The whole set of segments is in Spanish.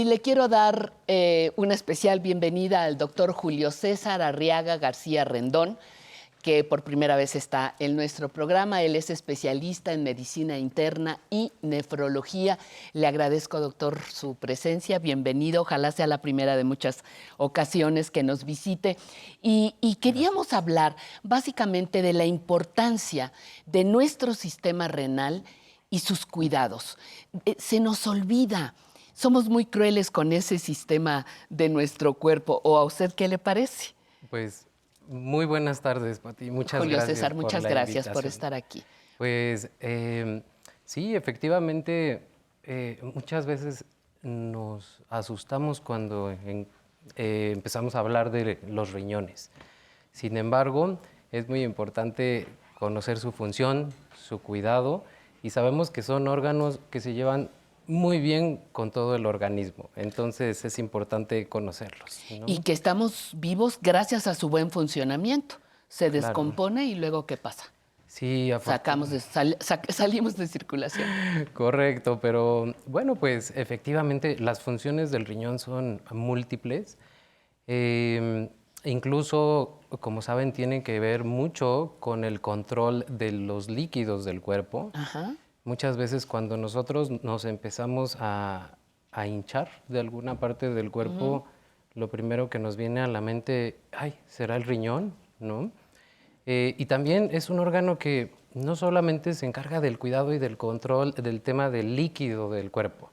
Y le quiero dar una especial bienvenida al doctor Julio César Arriaga García Rendón, que por primera vez está en nuestro programa. Él es especialista en medicina interna y nefrología. Le agradezco, doctor, su presencia. Bienvenido. Ojalá sea la primera de muchas ocasiones que nos visite. Y queríamos hablar básicamente de la importancia de nuestro sistema renal y sus cuidados. Se nos olvida. Somos muy crueles con ese sistema de nuestro cuerpo. ¿O a usted qué le parece? Pues muy buenas tardes, Pati. Muchas Julio gracias César, por muchas la gracias por invitación. estar aquí. Pues sí, efectivamente, muchas veces nos asustamos cuando empezamos a hablar de los riñones. Sin embargo, es muy importante conocer su función, su cuidado, y sabemos que son órganos que se llevan muy bien con todo el organismo. Entonces es importante conocerlos, Y ¿no? que estamos vivos gracias a su buen funcionamiento. Se Claro. descompone y luego ¿qué pasa? Sí, Salimos de circulación. correcto, pero bueno, pues efectivamente las funciones del riñón son múltiples. Em, Incluso, como saben, tienen que ver mucho con el control de los líquidos del cuerpo. Ajá. Muchas veces cuando nosotros nos empezamos a hinchar de alguna parte del cuerpo, lo primero que nos viene a la mente, ay, ¿será el riñón? ¿No? Y también es un órgano que no solamente se encarga del cuidado y del control del tema del líquido del cuerpo,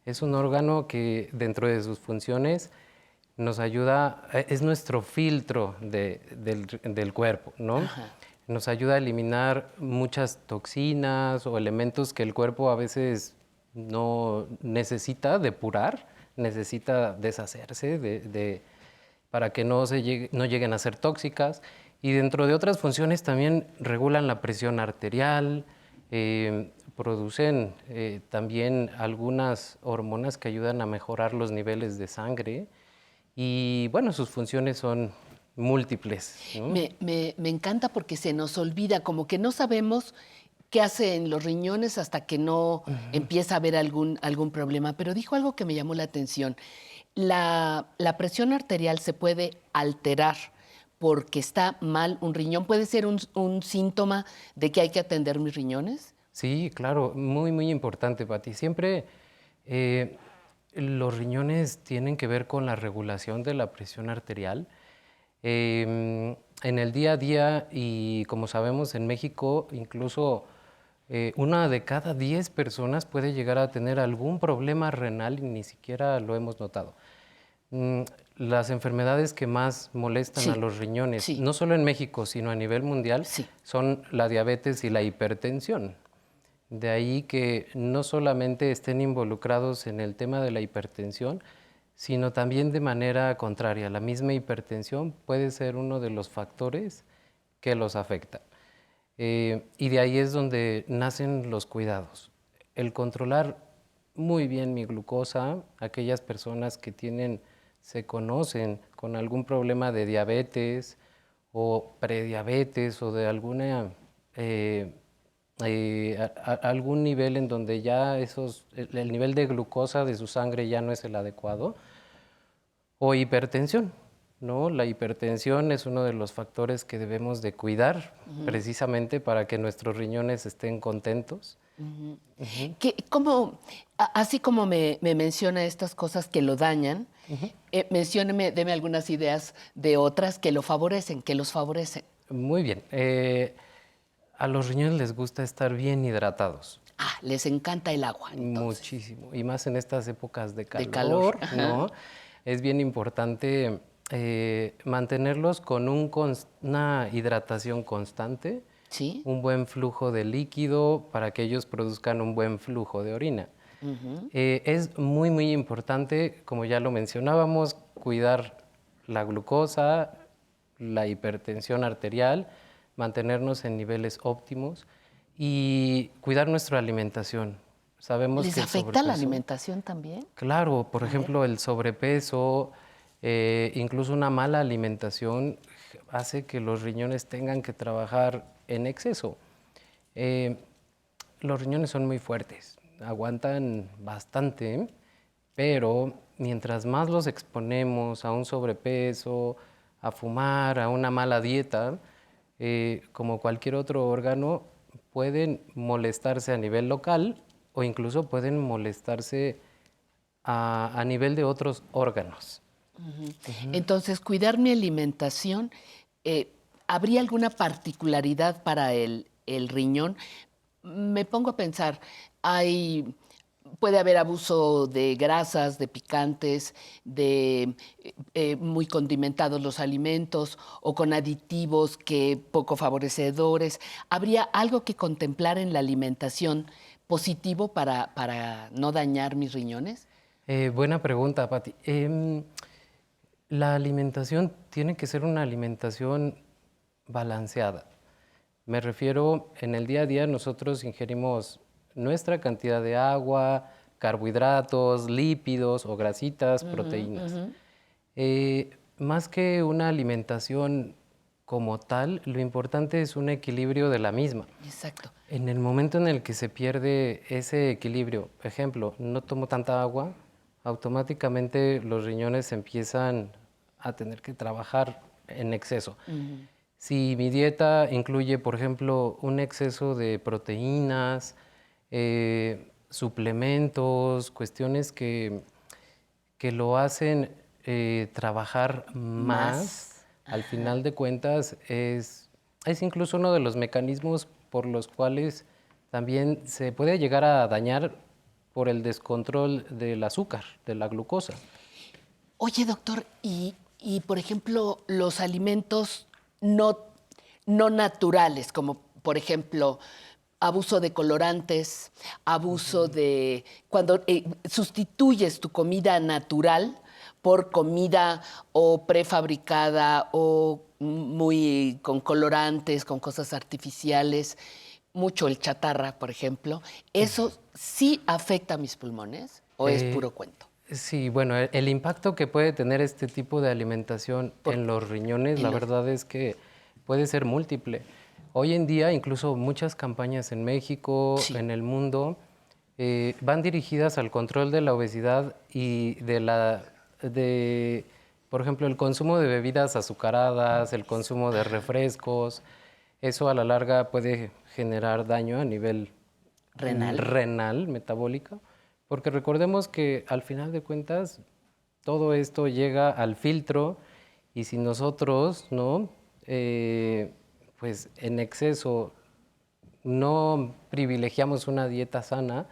es un órgano que dentro de sus funciones nos ayuda, es nuestro filtro del cuerpo, ¿no? Ajá. Nos ayuda a eliminar muchas toxinas o elementos que el cuerpo a veces no necesita depurar, necesita deshacerse para que no lleguen a ser tóxicas. Y dentro de otras funciones también regulan la presión arterial, producen también algunas hormonas que ayudan a mejorar los niveles de sangre. Y bueno, sus funciones son múltiples, ¿no? Me encanta porque se nos olvida, como que no sabemos qué hacen los riñones hasta que no empieza a haber algún problema. Pero dijo algo que me llamó la atención. La presión arterial se puede alterar porque está mal un riñón. ¿Puede ser un síntoma de que hay que atender mis riñones? Sí, claro, muy, muy importante, Pati. Siempre eh, los riñones tienen que ver con la regulación de la presión arterial. En el día a día, y como sabemos en México, incluso una de cada 10 personas puede llegar a tener algún problema renal y ni siquiera lo hemos notado. Mm, Las enfermedades que más molestan a Sí, los riñones, sí, no solo en México, sino a nivel mundial, sí. son la diabetes y la hipertensión. De ahí que no solamente estén involucrados en el tema de la hipertensión, sino también de manera contraria. La misma hipertensión puede ser uno de los factores que los afecta. Y de ahí es donde nacen los cuidados. El controlar muy bien mi glucosa, aquellas personas que se conocen con algún problema de diabetes o prediabetes o de alguna algún nivel en donde ya el nivel de glucosa de su sangre ya no es el adecuado, o hipertensión, ¿no? La hipertensión es uno de los factores que debemos de cuidar precisamente para que nuestros riñones estén contentos. Así como me menciona estas cosas que lo dañan, mencióneme, deme algunas ideas de otras que lo favorecen, que los favorecen. Muy bien. A los riñones les gusta estar bien hidratados. Ah, les encanta el agua, entonces. Muchísimo, y más en estas épocas de De calor. calor, Ajá. ¿no? Es bien importante mantenerlos con una hidratación constante, ¿Sí? un buen flujo de líquido para que ellos produzcan un buen flujo de orina. Es muy, muy importante, como ya lo mencionábamos, cuidar la glucosa, la hipertensión arterial, mantenernos en niveles óptimos y cuidar nuestra alimentación. Sabemos ¿Les que el afecta la sobrepeso, alimentación también? claro, por A ver. ejemplo, el sobrepeso, incluso una mala alimentación hace que los riñones tengan que trabajar en exceso. Eh, los riñones son muy fuertes, aguantan bastante, pero mientras más los exponemos a un sobrepeso, a fumar, a una mala dieta, como cualquier otro órgano, pueden molestarse a nivel local o incluso pueden molestarse a nivel de otros órganos. Entonces, cuidar mi alimentación, ¿habría alguna particularidad para el riñón? Me pongo a pensar, puede haber abuso de grasas, de picantes, de muy condimentados los alimentos o con aditivos que poco favorecedores. ¿Habría algo que contemplar en la alimentación positivo para no dañar mis riñones? Buena pregunta, Pati. La alimentación tiene que ser una alimentación balanceada. Me refiero, en el día a día nosotros ingerimos nuestra cantidad de agua, carbohidratos, lípidos o grasitas, proteínas. Más que una alimentación como tal, lo importante es un equilibrio de la misma. Exacto. En el momento en el que se pierde ese equilibrio, ejemplo, no tomo tanta agua, automáticamente los riñones empiezan a tener que trabajar en exceso. Si mi dieta incluye, por ejemplo, un exceso de proteínas, suplementos, cuestiones que lo hacen trabajar más, al final de cuentas es incluso uno de los mecanismos por los cuales también se puede llegar a dañar por el descontrol del azúcar, de la glucosa. Oye, doctor, y por ejemplo, los alimentos no naturales, como por ejemplo, abuso de colorantes, abuso de... Cuando sustituyes tu comida natural por comida o prefabricada o muy con colorantes, con cosas artificiales, mucho el chatarra, por ejemplo, ¿eso sí afecta a mis pulmones o es puro cuento? Sí, bueno, el impacto que puede tener este tipo de alimentación en los riñones, la verdad es que puede ser múltiple. Hoy en día, incluso muchas campañas en México, Sí. en el mundo, van dirigidas al control de la obesidad y por ejemplo, el consumo de bebidas azucaradas, el consumo de refrescos. Eso a la larga puede generar daño a nivel renal, metabólico, porque recordemos que al final de cuentas todo esto llega al filtro y si nosotros, ¿no? Pues en exceso no privilegiamos una dieta sana,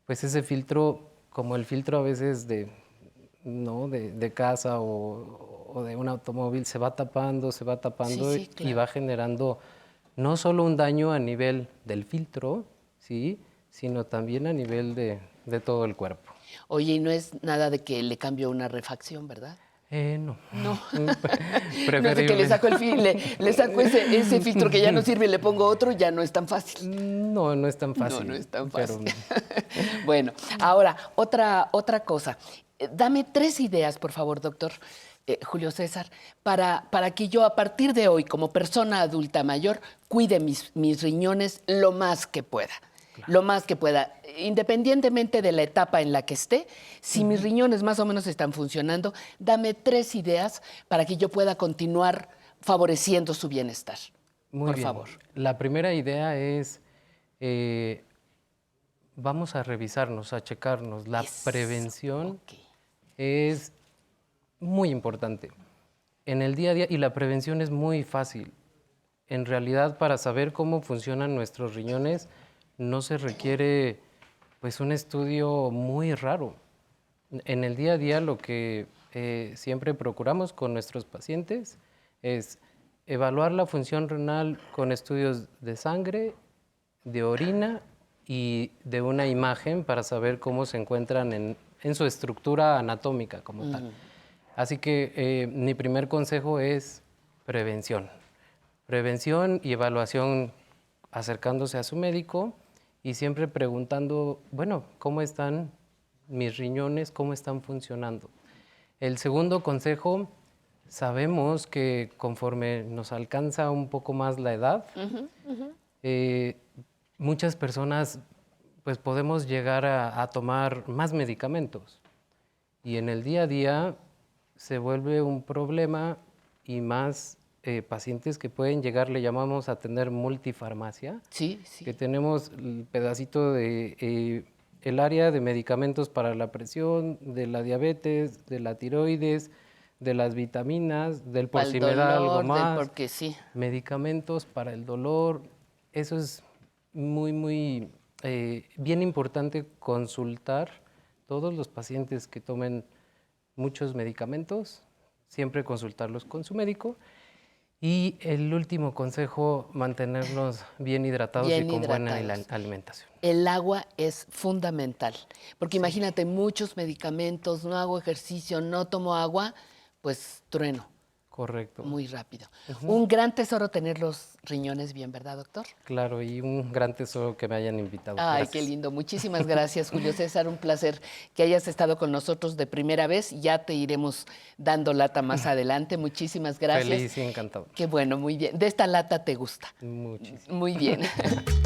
pues ese filtro, como el filtro a veces ¿no? de casa o de un automóvil, se va tapando Sí, y claro. va generando no solo un daño a nivel del filtro, ¿sí? Sino también a nivel de todo el cuerpo. Oye, y no es nada de que le cambio una refacción, ¿verdad? No. No. No es de que le Preferible. saco le saco ese filtro que ya no sirve y le pongo otro, ya no es tan fácil. No, no es tan No, fácil. no es tan Pero fácil. Bueno, ahora, otra cosa. Dame 3 ideas, por favor, doctor Julio César, para que yo a partir de hoy, como persona adulta mayor, cuide mis riñones lo más que pueda. Lo más que pueda, independientemente de la etapa en la que esté, si mis riñones más o menos están funcionando, dame 3 ideas para que yo pueda continuar favoreciendo su bienestar. muy Por bien. favor. La primera idea es, vamos a revisarnos, a checarnos. La prevención Ok. es muy importante en el día a día y la prevención es muy fácil. En realidad, para saber cómo funcionan nuestros riñones, no se requiere pues un estudio muy raro. En el día a día lo que siempre procuramos con nuestros pacientes es evaluar la función renal con estudios de sangre, de orina y de una imagen para saber cómo se encuentran en su estructura anatómica como tal. Así que mi primer consejo es prevención. Prevención y evaluación acercándose a su médico y siempre preguntando, bueno, ¿cómo están mis riñones? ¿Cómo están funcionando? El segundo consejo, sabemos que conforme nos alcanza un poco más la edad, eh, muchas personas pues podemos llegar a tomar más medicamentos. Y en el día a día se vuelve un problema y más pacientes que pueden llegar, le llamamos a tener multifarmacia, Sí, que sí. tenemos el pedacito de el área de medicamentos para la presión, de la diabetes, de la tiroides, de las vitaminas, del por Para el si me da algo dolor, más, porque sí. medicamentos para el dolor. Eso es muy bien importante consultar todos los pacientes que tomen muchos medicamentos, siempre consultarlos con su médico. Y el último consejo, mantenernos bien hidratados y Bien con buena hidratados. alimentación. El agua es fundamental, porque Sí, imagínate, muchos medicamentos, no hago ejercicio, no tomo agua, pues trueno correcto. muy rápido. Ujú. Un gran tesoro tener los riñones bien, ¿verdad, doctor? Claro, y un gran tesoro que me hayan invitado. Ay, qué Gracias. lindo. Muchísimas gracias, Julio César. Un placer que hayas estado con nosotros de primera vez. Ya te iremos dando lata más adelante. Muchísimas gracias. Feliz y encantado. Qué bueno, muy bien. De esta lata te gusta. Muchísimo. Muy bien.